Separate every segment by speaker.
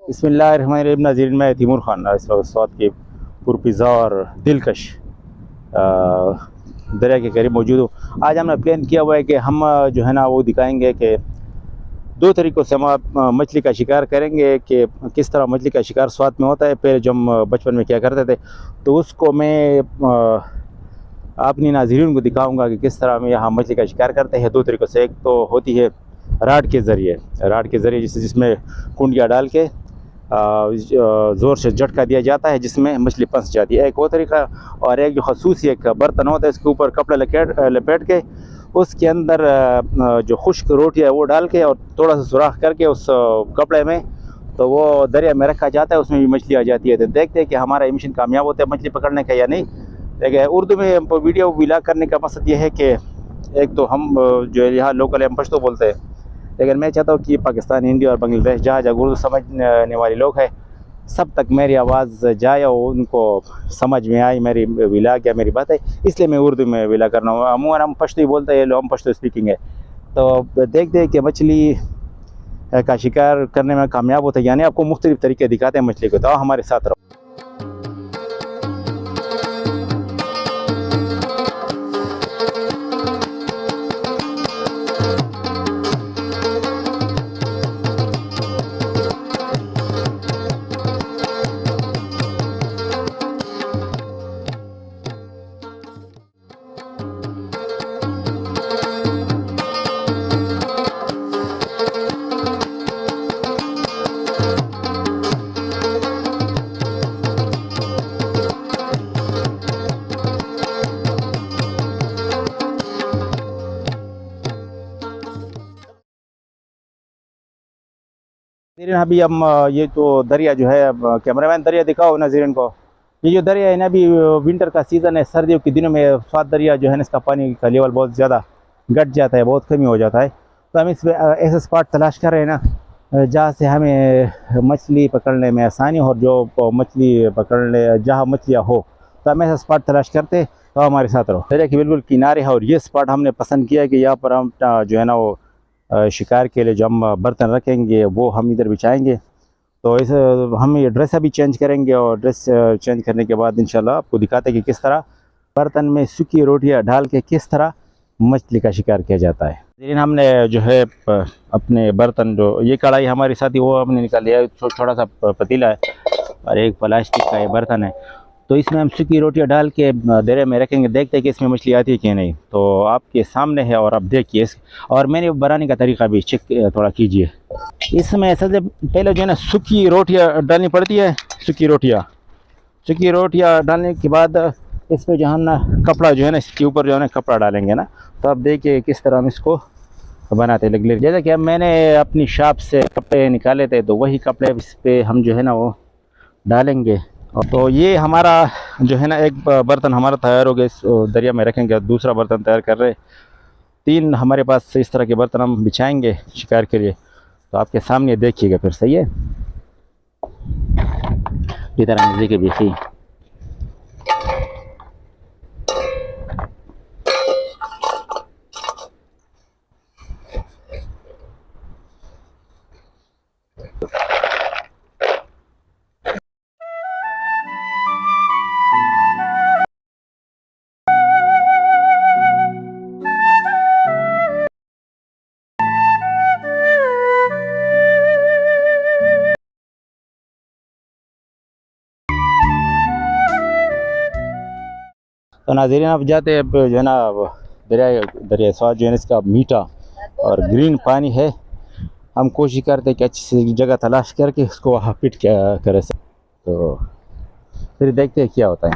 Speaker 1: बिस्मिल्लाहिर्रहमानिर्रहीम। नाज़रीन, मैं तैमूर ख़ान इस वक्त स्वात के पुरपिज़ा और दिलकश दरिया के करीब मौजूद हूँ। आज हमने प्लान किया हुआ है कि हम जो है ना वो दिखाएंगे कि दो तरीक़ों से हम मछली का शिकार करेंगे कि किस तरह मछली का शिकार स्वात में होता है। पहले जो हम बचपन में क्या करते थे तो उसको मैं अपनी नाज़रीन को दिखाऊंगा कि किस तरह हम यहाँ मछली का शिकार करते हैं। दो तरीक़ों से, एक तो होती है राड के ज़रिए जिसमें कुंडिया डाल के ज़ोर से झटका दिया जाता है जिसमें मछली फंस जाती है, एक वो तरीका। और एक जो खसूसी एक बर्तन होता है इसके ऊपर कपड़ा लपेट के उसके अंदर जो खुश्क रोटी है वो डाल के और थोड़ा सा सुराख करके उस कपड़े में तो वो दरिया में रखा जाता है, उसमें भी मछली आ जाती है। तो देखते हैं कि हमारा ये मिशन कामयाब होता है मछली पकड़ने का या नहीं। देखिए, उर्दू में वीडियो व्लॉग करने का मकसद ये है कि एक तो हम जो यहाँ लोकल हम पश्तो बोलते हैं, लेकिन मैं चाहता हूँ कि पाकिस्तान, इंडिया और बांग्लादेश जहाँ जहाँ उर्दू समझने वाले लोग हैं सब तक मेरी आवाज़ जाए और उनको समझ में आए मेरी व्लॉग या मेरी बातें, इसलिए मैं उर्दू में व्लॉग कर रहा हूँ। अमूमन हम पश्तो ही बोलते हैं, हम पश्तो स्पीकिंग है। तो देखते हैं कि मछली का शिकार करने में कामयाब होता है यानी आपको मुख्तलिफ तरीके दिखाते हैं मछली को। तो हमारे साथ रहो। अभी हम ये तो दरिया जो है, कैमरामैन दरिया दिखाओ नाज़रीन को। ये जो दरिया है ना, अभी विंटर का सीज़न है, सर्दियों के दिनों में स्वात दरिया जो है ना इसका पानी का लेवल बहुत ज़्यादा घट जाता है, बहुत कमी हो जाता है। तो हम इस ऐसे स्पॉट तलाश कर रहे हैं ना जहाँ से हमें मछली पकड़ने में आसानी हो, और जो मछली पकड़ने जहाँ मछलियाँ हो तो हम ऐसा स्पॉट तलाश करते हैं। तो हमारे साथ रहो। दरिया के बिल्कुल किनारे है और ये स्पॉट हमने पसंद किया कि यहाँ पर हम जो है ना वो शिकार के लिए जो हम बर्तन रखेंगे वो हम इधर बिछाएंगे। तो इस हम ये ड्रेस अभी चेंज करेंगे और ड्रेस चेंज करने के बाद इंशाल्लाह आपको दिखाते हैं कि किस तरह बर्तन में सूखी रोटियां डाल के किस तरह मछली का शिकार किया जाता है। लेकिन हमने जो है अपने बर्तन, जो ये कढ़ाई हमारी साथी वो हमने निकाल लिया, छोटा सा पतीला है और एक प्लास्टिक का ये बर्तन है। तो इसमें हम सूखी रोटियां डाल के दरिया में रखेंगे, देखते हैं कि इसमें मछली आती है कि नहीं। तो आपके सामने है और आप देखिए, और मैंने बनाने का तरीका भी चेक थोड़ा कीजिए। इसमें सबसे पहले जो है ना सूखी रोटियां डालनी पड़ती है। सूखी रोटियां डालने के बाद इस पर जो हम ना कपड़ा जो है ना इसके ऊपर जो है ना कपड़ा डालेंगे ना, तो आप देखिए किस तरह हम इसको बनाते हैं। जैसे कि अब मैंने अपनी शॉप से कपड़े निकाले थे तो वही कपड़े इस पर हम जो है ना वो डालेंगे। तो ये हमारा जो है ना एक बर्तन हमारा तैयार हो गया, इस दरिया में रखेंगे। दूसरा बर्तन तैयार कर रहे, तीन हमारे पास इस तरह के बर्तन हम बिछाएंगे शिकार के लिए। तो आपके सामने देखिएगा फिर, सही है इधर आने के भी। तो नाज़रीन, आप जाते हैं जो है ना दरिया स्वाद जो है इसका मीठा और ग्रीन पानी है। हम कोशिश करते हैं कि अच्छी सी जगह तलाश करके उसको वहाँ पिट करे से, तो फिर देखते हैं क्या होता है,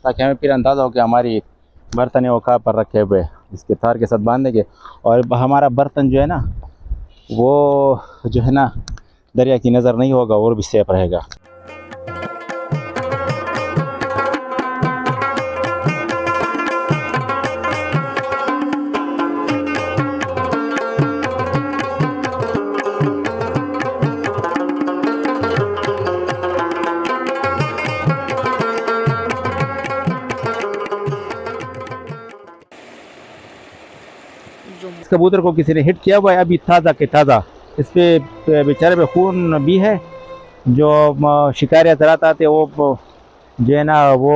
Speaker 1: ताकि हमें फिर अंदाज़ा हो कि हमारी बर्तन है वो कहाँ पर रखे हुए, इसके तार के साथ बांधेंगे और हमारा बर्तन जो है ना वो जो है ना दरिया की नज़र नहीं होगा और भी सेफ रहेगा। इस कबूतर को किसी ने हिट किया हुआ है अभी ताज़ा के ताज़ा, इस पे बेचारे पे खून भी है जो शिकारी हजरात आते वो जो है ना वो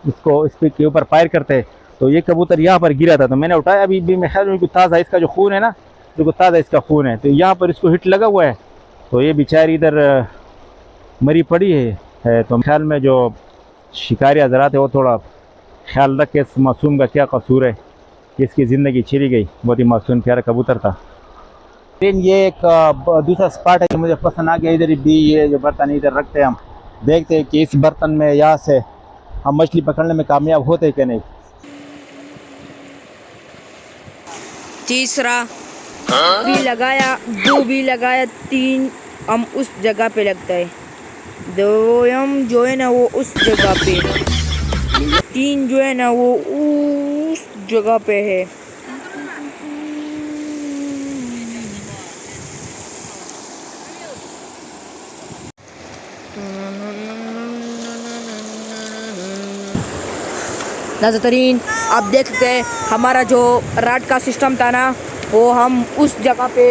Speaker 1: इसको इस पे के ऊपर फायर करते। तो ये कबूतर यहाँ पर गिरा था, तो मैंने उठाया। अभी भी मैं ख्याल में ताज़ा इसका जो खून है ना, जो ताज़ा इसका खून है, तो यहाँ पर इसको हिट लगा हुआ है। तो ये बेचारी इधर मरी पड़ी है। तो ख्याल में जो शिकारी हजरात है वो थोड़ा ख्याल रख के इस मासूम का क्या कसूर है कि इसकी ज़िंदगी छिड़ी गई। बहुत ही मासूम प्यारा कबूतर था। लेकिन ये एक दूसरा स्पॉट है जो मुझे पसंद आ गया। इधर भी ये जो बर्तन इधर रखते हैं, हम देखते हैं कि इस बर्तन में यहाँ से हम मछली पकड़ने में कामयाब होते हैं कि नहीं।
Speaker 2: तीसरा भी लगाया, दो भी लगाया, तीन हम उस जगह पे लगता है। दो हम जो है ना वो उस जगह पे, तीन जो है ना वो उस जगह पे है। नाज़रीन, आप देख सकते हैं हमारा जो राट का सिस्टम था ना, वो हम उस जगह पे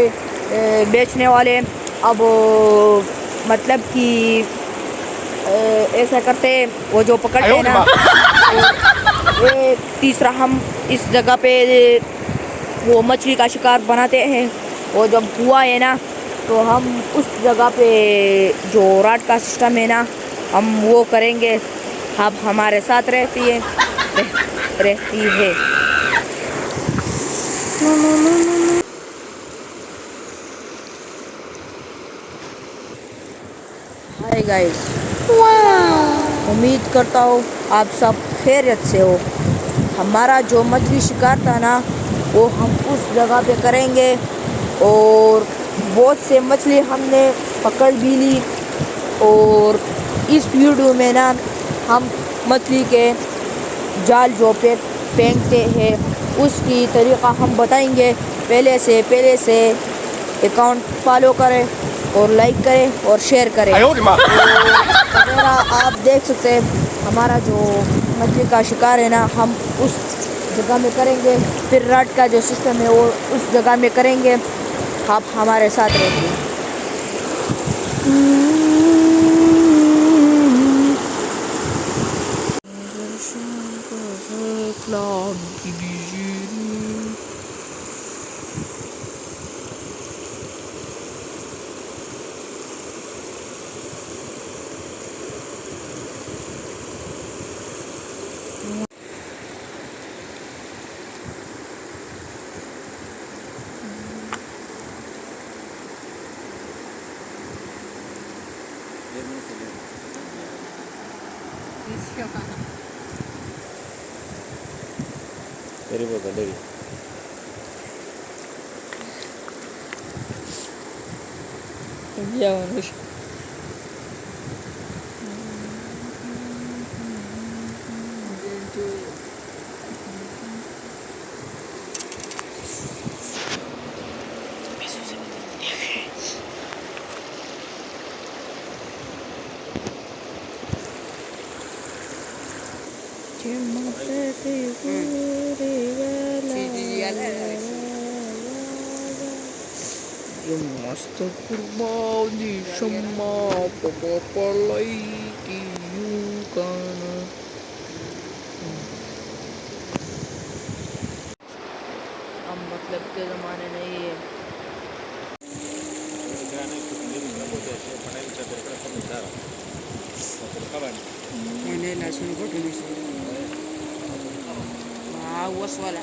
Speaker 2: बेचने वाले। अब मतलब कि ऐसा करते, वो जो पकड़ते हैं ना, ये तीसरा हम इस जगह पे वो मछली का शिकार बनाते हैं। वो जब हुआ है ना, तो हम उस जगह पे जो राट का सिस्टम है ना, हम वो करेंगे। अब हमारे साथ रहती है। हाय गाइस, उम्मीद करता हूँ आप सब खैरियत से हो। हमारा जो मछली शिकार था ना, वो हम उस जगह पे करेंगे और बहुत से मछली हमने पकड़ भी ली। और इस वीडियो में ना हम मछली के जाल जो पे फेंकते हैं उसकी तरीक़ा हम बताएंगे। पहले से अकाउंट फॉलो करें और लाइक करें और शेयर करें। वगैरह आप देख सकते हैं हमारा जो मछली का शिकार है ना, हम उस जगह में करेंगे। फिर राट का जो सिस्टम है वो उस जगह में करेंगे। आप हमारे साथ रहेंगे।
Speaker 1: Very good, very.
Speaker 2: Ya Manush. Must kurbani sama papa lagi kana. अब मतलब के ज़माने नहीं है। हाँ वस वाला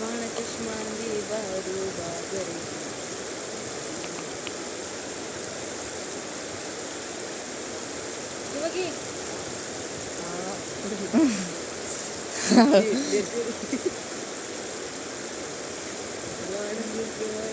Speaker 2: mana kismandi baru bagari lagi देख सकते हैं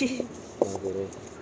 Speaker 1: है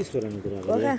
Speaker 1: इस वाला निकल रहा है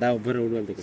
Speaker 1: दाव भर उड़वाल देखो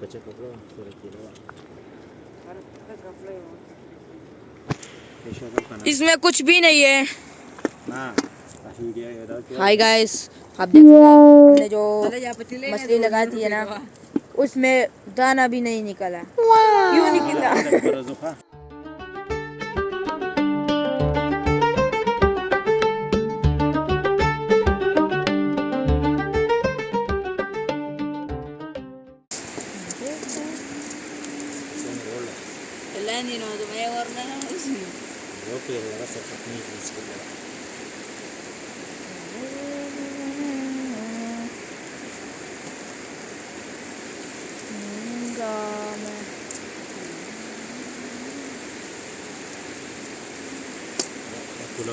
Speaker 1: कच्चा कपड़ा पूरा किलो शेकाव का ना
Speaker 2: इसमें कुछ भी नहीं है
Speaker 1: ना वीडियो ये दाव
Speaker 2: हाय गाइस आप देख सकते हैं हमने जो मछली लगाई थी है ना उसमें दाना भी नहीं निकला क्यों निकला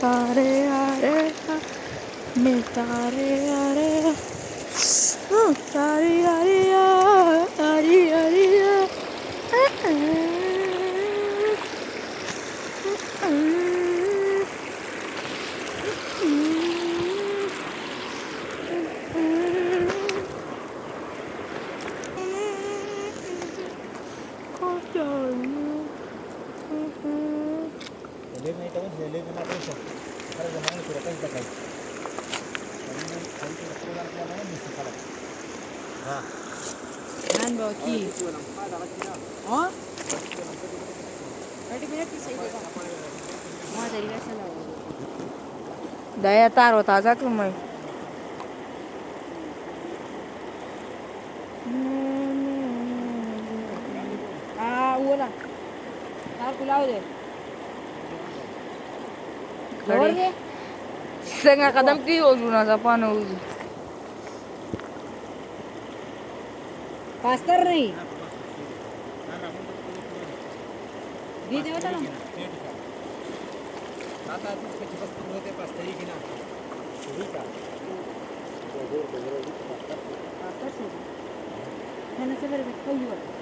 Speaker 2: तारे आरे मैं तारे आरे तारे आरे आरे आरे Nan bawa ki. Oh? Ready minute sih deh. Mau dari rasa lah. Daya taruh taza ke mai. Wala. Taruh pulau deh. Khade. Setengah kadam ki uluna sa paano. Pasteur नहीं दीदी बता ना आता इसके बस होते पास्तर ही ना ठीक है पास्तर से मैंने से मेरे को ही बोला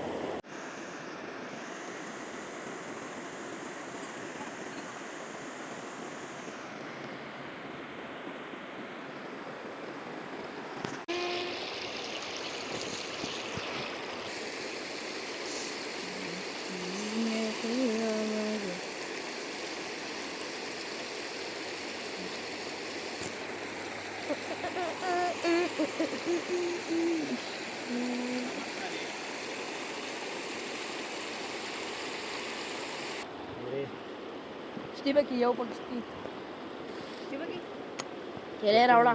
Speaker 2: Stiba ki yau pag sti. Stiba ki. Kele raula.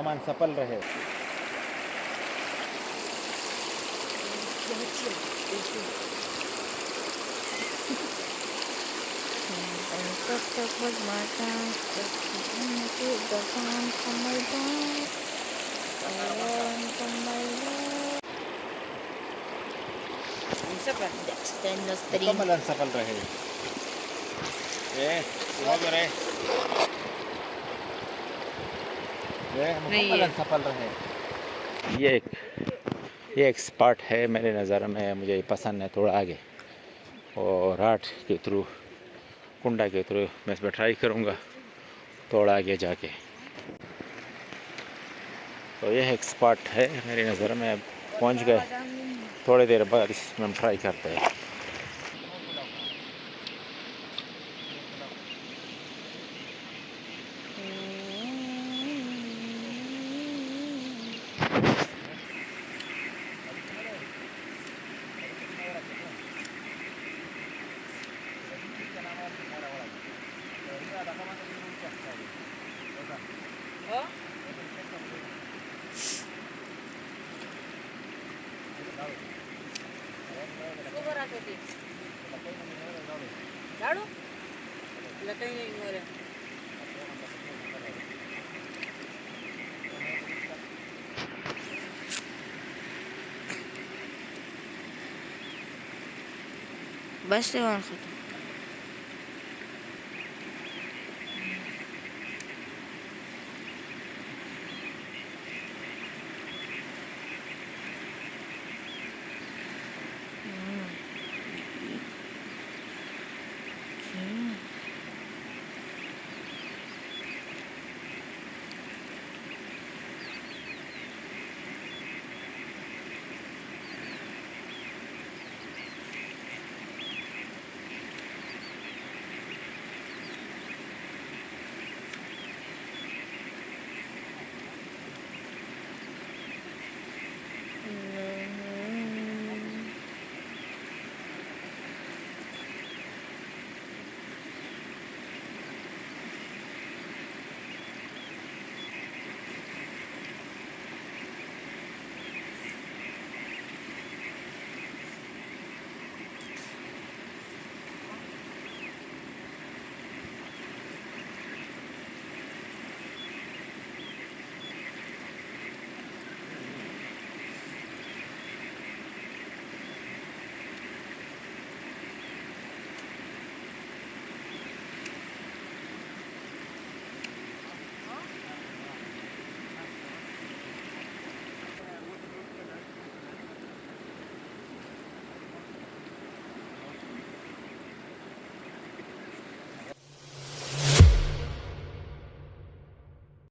Speaker 1: अमान सफल रहे मुकम्मल सफल रहे
Speaker 2: नहीं है।
Speaker 1: ये एक स्पॉट है मेरे नज़र में, मुझे पसंद है थोड़ा आगे, और राट के थ्रू, कुंडा के थ्रू मैं इसमें ट्राई करूँगा थोड़ा आगे जाके। तो यह एक स्पॉट है मेरी नज़र में, पहुँच गए, थोड़ी देर बाद इसमें हम ट्राई करते हैं।
Speaker 2: झाड़ू लकड़ी नहीं हो रहा। बस से